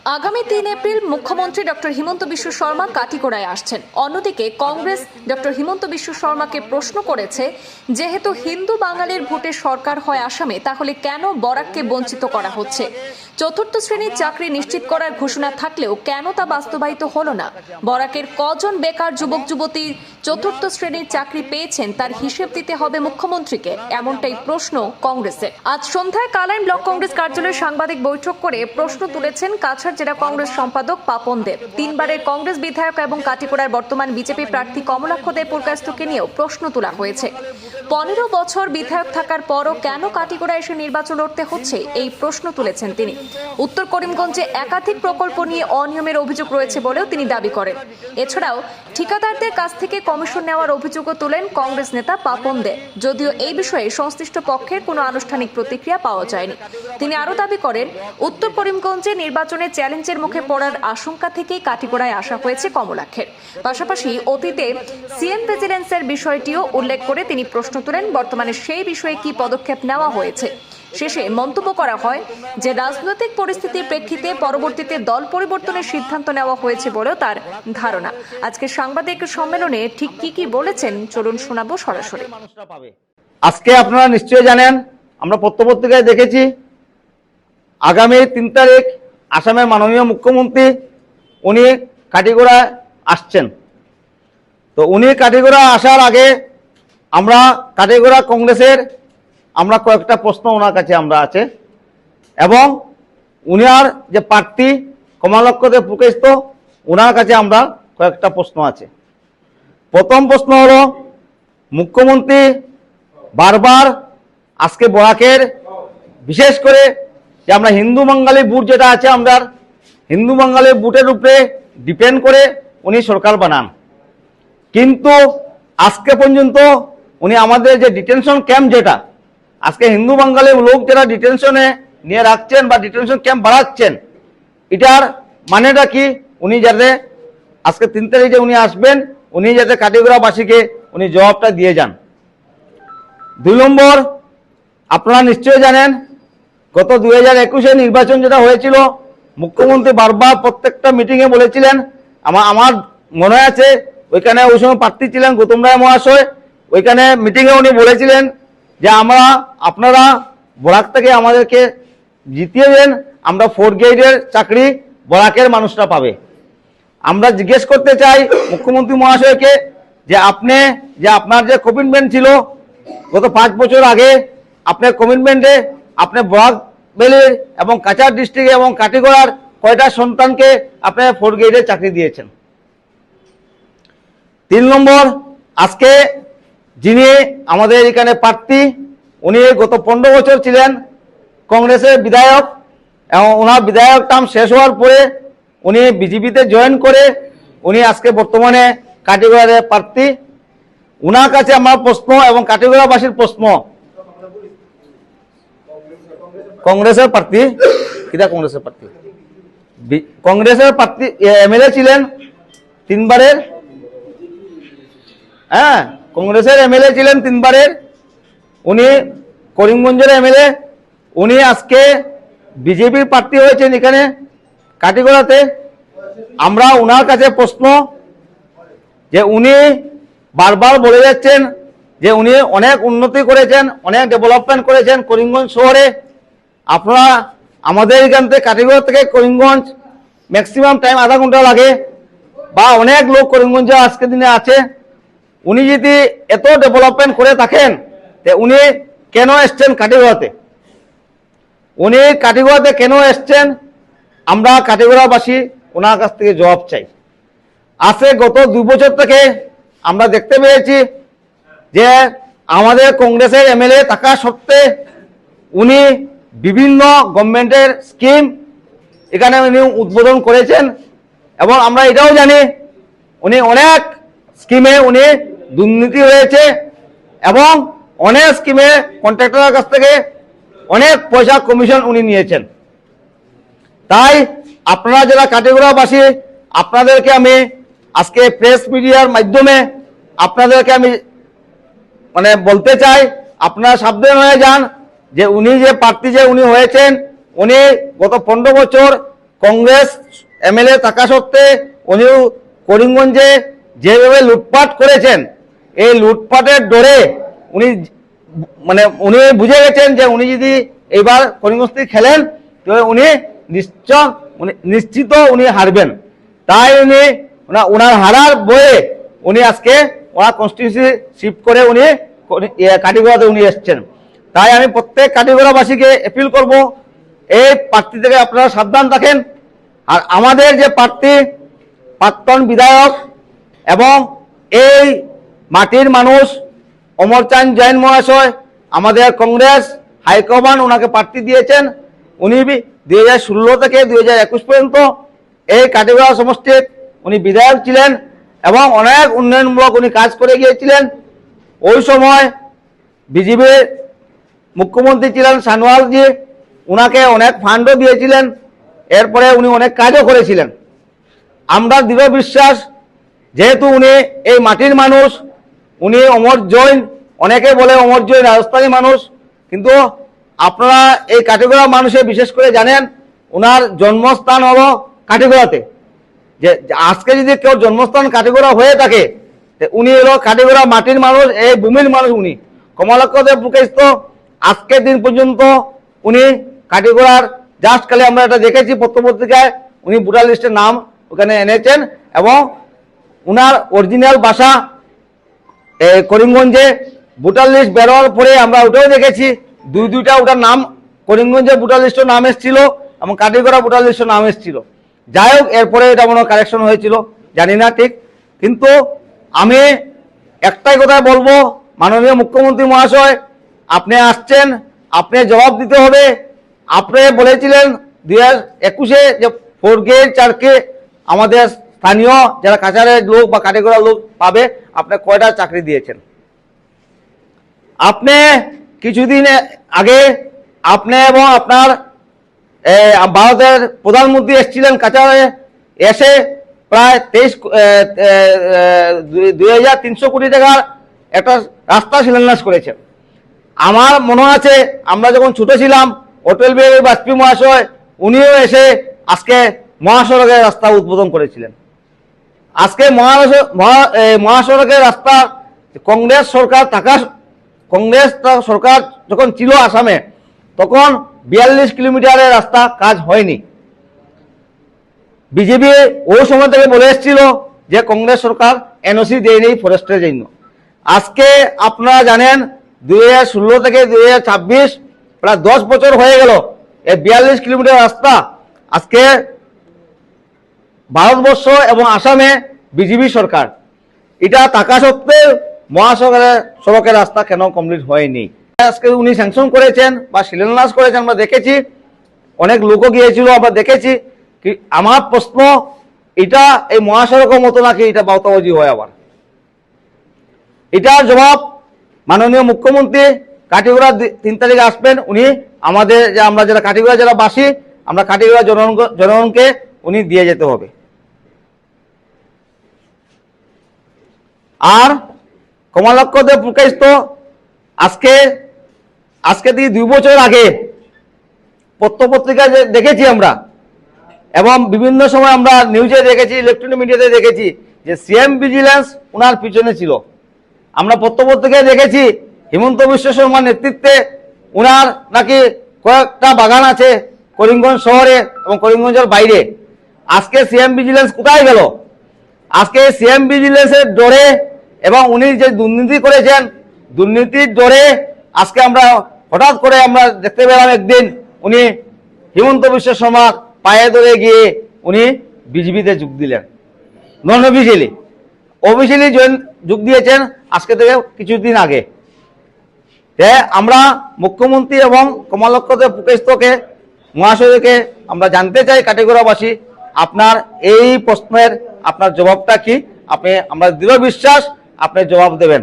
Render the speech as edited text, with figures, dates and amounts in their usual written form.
আগামী 3 এপ্রিল মুখ্যমন্ত্রী ডক্টর হিমন্ত বিশ্ব শর্মা কাটিগড়ায় আসছেন। অন্যদিকে কংগ্রেস ডক্টর হিমন্ত বিশ্ব শর্মাকে প্রশ্ন করেছে, যেহেতু হিন্দু বাঙালির ভোটে সরকার হয় আসামে, তাহলে কেন বরাককে বঞ্চিত করা হচ্ছে? চতুর্থ শ্রেণীর চাকরি নিশ্চিত করার ঘোষণা থাকলেও কেন তা বাস্তবায়িত হলো না? বরাকের কজন বেকার যুবক যুবতী চতুর্থ শ্রেণীর চাকরি পেয়েছেন তার হিসেব দিতে হবে মুখ্যমন্ত্রীকে, এমনটাই প্রশ্ন কংগ্রেসের। আজ সন্ধ্যায় কালাইন ব্লক কংগ্রেস কার্যালয়ে সাংবাদিক বৈঠক করে প্রশ্ন তুলেছেন কাছাড় জেলা কংগ্রেস সম্পাদক পাপন দেব। 3 বারের কংগ্রেস বিধায়ক এবং কাটিগড়ার বর্তমান বিজেপি প্রার্থী কমলাক্ষ দে পুরকায়স্থকে নিয়েও প্রশ্ন তোলা হয়েছে। 15 বছর বিধায়ক থাকার পরও কেন কাটিগড়ায় এসে নির্বাচন লড়তে হচ্ছে, এই প্রশ্ন তুলেছেন তিনি। উত্তর করিমগঞ্জে একাধিক প্রকল্প নিয়ে অনিয়মের অভিযোগ রয়েছে বলেও তিনি দাবি করেন। এছাড়াও ঠিকাদারদের কাছ থেকে কমিশন নেওয়ার অভিযোগও তুলেন কংগ্রেস নেতা পাপন দে, যদিও এই বিষয়ে সংশ্লিষ্ট পক্ষের কোনো আনুষ্ঠানিক প্রতিক্রিয়া পাওয়া যায়নি। তিনি আরও দাবি করেন, উত্তর করিমগঞ্জে নির্বাচনে চ্যালেঞ্জের মুখে পড়ার আশঙ্কা থেকেই কাটিগড়ায় আসা হয়েছে কমলাক্ষের। পাশাপাশি অতীতে সিএম ভিজিলেন্সের বিষয়টিও উল্লেখ করে তিনি প্রশ্ন তোলেন, বর্তমানে সেই বিষয়ে কি পদক্ষেপ নেওয়া হয়েছে। শেষে মন্তব্য করা হয় যে রাজনৈতিক পরিস্থিতির প্রেক্ষিতে পরবর্তীতে দল পরিবর্তনের সিদ্ধান্ত নেওয়া হয়েছে বলেও তার ধারণা। আজকে সাংবাদিক সম্মেলনে ঠিক কি বলেছেন চলুন শোনাবো সরাসরি। আজকে আপনারা নিশ্চয়ই জানেন, আমরা পত্রপত্রিকায় দেখেছি, আগামী 3 তারিখ আসামের মাননীয় মুখ্যমন্ত্রী উনি কাটিগড়া আসছেন। তো উনি কাটিগড়া আসার আগে আমরা কাটিগড়া কংগ্রেসের আমরা কয়েকটা প্রশ্ন ওনার কাছে আমরা আছে, এবং উনার যে প্রার্থী কমলাক্ষ দে পুরকায়স্থ ওনার কাছে আমরা কয়েকটা প্রশ্ন আছে। প্রথম প্রশ্ন হলো, মুখ্যমন্ত্রী বারবার আজকে বরাকের বিশেষ করে যে আমরা হিন্দু বাঙালি বুট যেটা আছে, আমরা হিন্দু বাঙালি বুটের উপরে ডিপেন্ড করে উনি সরকার বানান, কিন্তু আজকে পর্যন্ত উনি আমাদের যে ডিটেনশন ক্যাম্প যেটা আজকে হিন্দু বাঙালি লোক যারা ডিটেনশনে নিয়ে রাখছেন বা ডিটেনশন ক্যাম্প বাড়াচ্ছেন, এটার মানেটা কি? উনি যাতে আজকে 3 তারিখে উনি আসবেন, উনি যাতে কাটিগড়াবাসীকে উনি জবাবটা দিয়ে যান। 2 নম্বর, আপনারা নিশ্চয়ই জানেন গত 2021-এ নির্বাচন যেটা হয়েছিল, মুখ্যমন্ত্রী বারবার প্রত্যেকটা মিটিংয়ে বলেছিলেন, আমার মনে আছে ওইখানে ওই সময় প্রার্থী ছিলেন গৌতম রায় মহাশয়, ওইখানে মিটিংয়ে উনি বলেছিলেন যে আপনারা বরাক থেকে আমাদেরকে জিতিয়ে দেন, আমরা 4th গ্রেডের চাকরি বরাকের মানুষরা পাবে। আমরা জিজ্ঞেস করতে চাই মুখ্যমন্ত্রী মহাশয়কে যে আপনার যে কমিটমেন্ট ছিল গত 5 বছর আগে, আপনার কমিটমেন্টে আপনি বরাক ভ্যালির এবং কাছাড় ডিস্ট্রিক্ট এবং কাটিগড়ার কয়টা সন্তানকে আপনি 4th গ্রেডের চাকরি দিয়েছেন? 3 নম্বর, আজকে যিনি আমাদের এখানে প্রার্থী উনি গত 15 বছর ছিলেন কংগ্রেসের বিধায়ক, এবং ওনার বিধায়ক টার্ম শেষ হওয়ার পরে উনি বিজেপিতে জয়েন করে উনি আজকে বর্তমানে কাটিগড়ার প্রার্থী। ওনার কাছে আমার প্রশ্ন এবং কাটিগড়াবাসীর প্রশ্ন, কংগ্রেসের প্রার্থী কংগ্রেসের প্রার্থী এমএলএ ছিলেন 3 বারের, হ্যাঁ কংগ্রেসের এমএলএ ছিলেন 3 বারের, উনি করিমগঞ্জের এমএলএ, উনি আজকে বিজেপির প্রার্থী হয়েছেন এখানে কাটিগড়াতে। আমরা ওনার কাছে প্রশ্ন যে উনি বারবার বলে যাচ্ছেন যে উনি অনেক উন্নতি করেছেন, অনেক ডেভেলপমেন্ট করেছেন করিমগঞ্জ শহরে। আপনারা আমাদের এখান থেকে কাটিগড়া থেকে করিমগঞ্জ ম্যাক্সিমাম টাইম আধা ঘন্টা লাগে, বা অনেক লোক করিমগঞ্জে আজকের দিনে আছে। উনি যদি এত ডেভেলপমেন্ট করে থাকেন, উনি কেন এসছেন কাটিগড়াতে? উনি কাটিগড়াতে কেন এসছেন? আমরা কাটিগড়াবাসী ওনার কাছ থেকে জবাব চাই। আজকে গত 2 বছর থেকে আমরা দেখতে পেয়েছি যে আমাদের কংগ্রেসের এমএলএ থাকা সত্ত্বে উনি বিভিন্ন গভর্নমেন্টের স্কিম এখানে উনি উদ্বোধন করেছেন, এবং আমরা এটাও জানি উনি অনেক স্কিমে উনি দুর্নীতি হয়েছে, এবং অনেক স্কিমে কন্ট্রাক্টরের কাছ থেকে অনেক পয়সা কমিশন উনি নিয়েছেন। তাই আপনারা যারা কাটিগড়াবাসী, আপনাদেরকে আমি আজকে প্রেস মিডিয়ার মাধ্যমে আপনাদেরকে আমি বলতে চাই, আপনারা সাবধান হয়ে যান যে উনি যে প্রার্থী যে উনি হয়েছেন, উনি গত 15 বছর কংগ্রেস এমএলএ থাকা সত্ত্বে উনি করিমগঞ্জে যেভাবে লুটপাট করেছেন, এই লুটপাটের ডরে উনি বুঝে গেছেন যে উনি যদি এবার করিমগঞ্জ থেকে খেলেন তো উনি নিশ্চিত উনি হারবেন। তাই ওনার হারার বয়ে উনি আজকে ওনার কনস্টিটিউন্সি শিফট করে উনি কাটিগড়াতে উনি এসছেন। তাই আমি প্রত্যেক কাটিগড়াবাসীকে অ্যাপিল করব, এই প্রার্থী থেকে আপনারা সাবধান থাকেন। আর আমাদের যে প্রার্থী প্রাক্তন বিধায়ক এবং এই মাটির মানুষ অমরচাঁদ জৈন মহাশয়, আমাদের কংগ্রেস হাইকমান্ড ওনাকে প্রার্থী দিয়েছেন। উনি 2016 থেকে 2021 পর্যন্ত এই কাটিগড়া সমষ্টির উনি বিধায়ক ছিলেন এবং অনেক উন্নয়নমূলক উনি কাজ করে গিয়েছিলেন। ওই সময় বিজেপির মুখ্যমন্ত্রী ছিলেন সানোয়ালজি, উনাকে অনেক ফান্ডও দিয়েছিলেন, এরপরে উনি অনেক কাজও করেছিলেন। আমরা দৃঢ় বিশ্বাস, যেহেতু উনি এই মাটির মানুষ, উনি অমর জৈন, অনেকে বলে অমর জৈন রাজস্থানী মানুষ, কিন্তু আপনারা এই কাটিগড়া মানুষে বিশেষ করে জানেন ওনার জন্মস্থান হলো কাটিগড়াতে। যে আজকে যদি কেউ জন্মস্থান কাটিগড়া হয়ে থাকে, উনি হলো কাটিগড়া মাটির মানুষ, এই ভূমির মানুষ। উনি কমলাক্ষ দেব মুকেশ আজকের দিন পর্যন্ত উনি কাটিগড়ার জাস্ট খালি আমরা এটা দেখেছি পত্রপত্রিকায়, উনি ভোটার লিস্টের নাম ওখানে এনেছেন এবং উনার অরিজিনাল বাসা করিমগঞ্জে। ভোটার লিস্ট বেরোয়ার পরে আমরা ওটাও দেখেছি, দুইটা ওটার নাম করিমগঞ্জে ভোটার লিস্টের নাম এসেছিল এবং কাটিগড়া ভোটার লিস্টের নাম এসেছিল। যাই হোক, এরপরে এটা মনে কারেকশন হয়েছিল, জানি না ঠিক। কিন্তু আমি একটাই কথা বলবো, মাননীয় মুখ্যমন্ত্রী মহাশয়, আপনি আসছেন, আপনি জবাব দিতে হবে। আপনি বলেছিলেন 2021-এ যে 4K 4K আমাদের স্থানীয় যারা কাছাড়ের লোক বা কাটিগড়ার লোক পাবে, আপনি কয়টা চাকরি দিয়েছেন? আপনি কিছুদিন আগে আপনি এবং আপনার ভারতের প্রধানমন্ত্রী এসেছিলেন কাছাড়ে, এসে প্রায় 2300 কোটি টাকার একটা রাস্তা শিলান্যাস করেছেন। আমার মনে আছে আমরা যখন ছোট ছিলাম, অটল বিহারী বাজপেয়ী মহাশয় উনিও এসে আজকে মহাসড়কের রাস্তা উদ্বোধন করেছিলেন। আজকে মহাসড়কের রাস্তা কংগ্রেস সরকার যখন ছিল আসামে, তখন 42 কিলোমিটারের রাস্তা কাজ হয়নি। বিজেপি ওই সময় থেকে বলে এসেছিল যে কংগ্রেস সরকার এনওসি দেয়নি ফরেস্টের জন্য। আজকে আপনারা জানেন 2016 থেকে 2026 প্রায় 10 বছর হয়ে গেল, এই 42 কিলোমিটার রাস্তা আজকে ভারতবর্ষ এবং আসামে বিজেপি সরকার, এটা থাকা সত্ত্বেও মহাসড়কের রাস্তা কেন কমপ্লিট হয়নি? আজকে উনি স্যাংশন করেছেন বা শিলান্যাস করেছেন, আমরা দেখেছি, অনেক লোকও গিয়েছিল, আমরা দেখেছি। আমার প্রশ্ন, এটা এই মহাসড়কের মতো নাকি এটা বাউতাবাজি হয়? আবার এটার জবাব মাননীয় মুখ্যমন্ত্রী কাটিগড়া 3 তারিখে আসবেন। উনি আমাদের আমরা যারা কাটিগড়া যারা বাসী, আমরা কাটিগড়া জনগণকে উনি দিয়ে যেতে হবে। আর কমলাক্ষ দেব মুকেশ তো আজকে থেকে 2 বছর আগে পত্রপত্রিকায় দেখেছি আমরা, এবং বিভিন্ন সময় আমরা নিউজে দেখেছি, ইলেকট্রনিক মিডিয়াতে দেখেছি যে সিএম ভিজিলেন্স ওনার পিছনে ছিল। আমরা পত্রপত্রিকায় দেখেছি হিমন্ত বিশ্ব শর্মার নেতৃত্বে ওনার নাকি কয়েকটা বাগান আছে করিমগঞ্জ শহরে এবং করিমগঞ্জের বাইরে। আজকে সিএম ভিজিলেন্স কোথায় গেল? আজকে সিএম ভিজিলেন্সের ডরে এবং উনি যে দুর্নীতি করেছেন, দুর্নীতির ডরে আজকে আমরা হঠাৎ করে আমরা দেখতে পেলাম একদিন উনি হিমন্ত বিশ্ব শর্মার পায়ে ধরে গিয়ে উনি বিজেপিতে যোগ দিলেন। নন অফিসিয়ালি, অফিসিয়ালি যোগ দিয়েছেন আজকে থেকে কিছুদিন আগে। আমরা মুখ্যমন্ত্রী এবং কমলাক্ষ দেব মুকেশকে মহাশয়কে আমরা জানতে চাই, কাটিগড়াবাসী, আপনার এই প্রশ্নের আপনার জবাবটা কি? আমরা দৃঢ় বিশ্বাস আপনি জবাব দেবেন।